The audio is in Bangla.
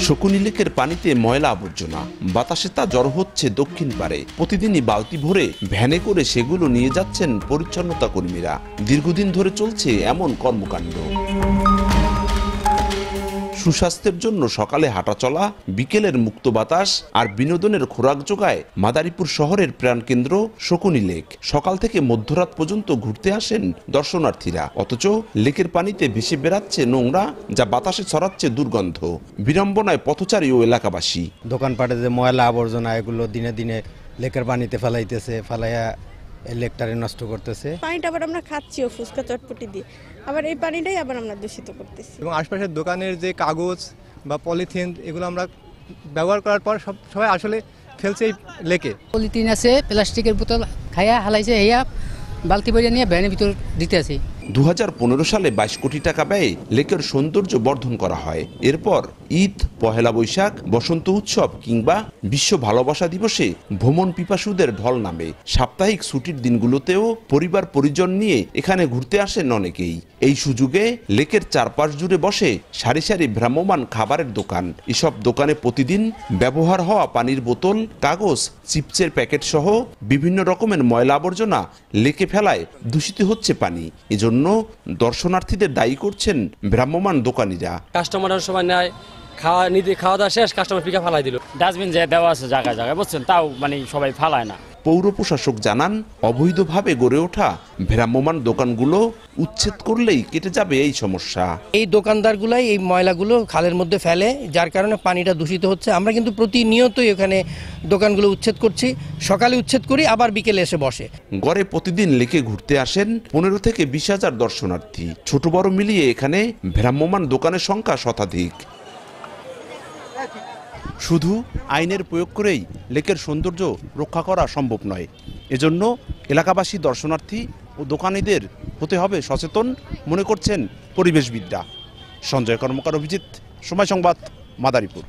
শকুনি লেকের পানিতে ময়লা আবর্জনা, বাতাসে তা জড়ো হচ্ছে দক্ষিণ পারে। প্রতিদিনই বালতি ভরে ভ্যানে করে সেগুলো নিয়ে যাচ্ছেন পরিচ্ছন্নতা কর্মীরা। দীর্ঘদিন ধরে চলছে এমন কর্মকাণ্ড। সুস্বাস্থ্যের জন্য সকালে হাঁটাচলা, বিকেলের মুক্ত বাতাস আর বিনোদনের খোরাক যোগায় মাদারীপুর শহরের প্রাণকেন্দ্র শকুনি লেক। সকাল থেকে মধ্যরাত পর্যন্ত ঘুরতে আসেন দর্শনার্থীরা, অথচ লেকের পানিতে ভেসে বেড়াচ্ছে নোংরা, যা বাতাসে ছড়াচ্ছে দুর্গন্ধ। বিড়ম্বনায় পথচারী ও এলাকাবাসী। দোকানপাটে যে ময়লা আবর্জনা এগুলো দিনে দিনে লেকের পানিতে ফালাইয়া লেকটারে নষ্ট করতেছে। পানিটা আবার আমরা খাচ্ছিও ফুচকা চটপটি দিয়ে, আবার এই পানিটাই আবার আমরা দূষিত করতেছি। এবং আশপাশের দোকানের যে কাগজ বা পলিথিন এগুলো আমরা ব্যবহার করার পর সবাই আসলে ফেলছে এই লেকে। পলিথিন আছে, প্লাস্টিকের বোতল খাইয়া হালাইছে, হেয়া বালতি বইয়া নিয়ে ভ্যানের ভিতর দিতে আছে। 2015 সালে 22 কোটি টাকা ব্যয়ে লেকের সৌন্দর্য বর্ধন করা হয়। এরপর ঈদ, পহেলা বৈশাখ, বসন্ত উৎসব কিংবা বিশ্ব ভালোবাসা দিবসে ভ্রমণ পিপাসুদের ঢল নামে। সাপ্তাহিক ছুটির দিনগুলোতেও পরিবার পরিজন নিয়ে এখানে ঘুরতে আসেন অনেকেই। এই সুযোগে লেকের চারপাশ জুড়ে বসে সারি সারি ভ্রাম্যমাণ খাবারের দোকান। এসব দোকানে প্রতিদিন ব্যবহার হওয়া পানির বোতল, কাগজ, চিপসের প্যাকেট সহ বিভিন্ন রকমের ময়লা আবর্জনা লেকে ফেলায় দূষিত হচ্ছে পানি। এজন্য দর্শনার্থীদের দায়ী করছেন ভ্রাম্যমাণ দোকানিরা। কাস্টমারের সময় নেয়, খাওয়া দাওয়া শেষ, কাস্টমার পিকা ফালাই দিল। ডাস্টবিন যে দেওয়া আছে জায়গায় জায়গায়, বুঝছেন, তাও সবাই ফালায় না। পৌর প্রশাসক জানান, অবৈধভাবে গড়ে ওঠা ভ্রাম্যমাণ দোকানগুলো উচ্ছেদ করলেই কেটে যাবে এই সমস্যা। এই দোকানদারগুলাই এই ময়লাগুলো খালের মধ্যে ফেলে, যার কারণে পানিটা দূষিত হচ্ছে। আমরা কিন্তু প্রতিনিয়তই এখানে দোকানগুলো উচ্ছেদ করছি, সকালে উচ্ছেদ করি, আবার বিকেলে এসে বসে। গড়ে প্রতিদিন লেকে ঘুরতে আসেন 15 থেকে 20,000 দর্শনার্থী। ছোট বড় মিলিয়ে এখানে ভ্রাম্যমাণ দোকানের সংখ্যা শতাধিক। শুধু আইনের প্রয়োগ করেই লেকের সৌন্দর্য রক্ষা করা সম্ভব নয়। এজন্য এলাকাবাসী, দর্শনার্থী ও দোকানীদের হতে হবে সচেতন, মনে করছেন পরিবেশবিদরা। সঞ্জয় কর্মকার, অভিজিৎ, সময় সংবাদ, মাদারীপুর।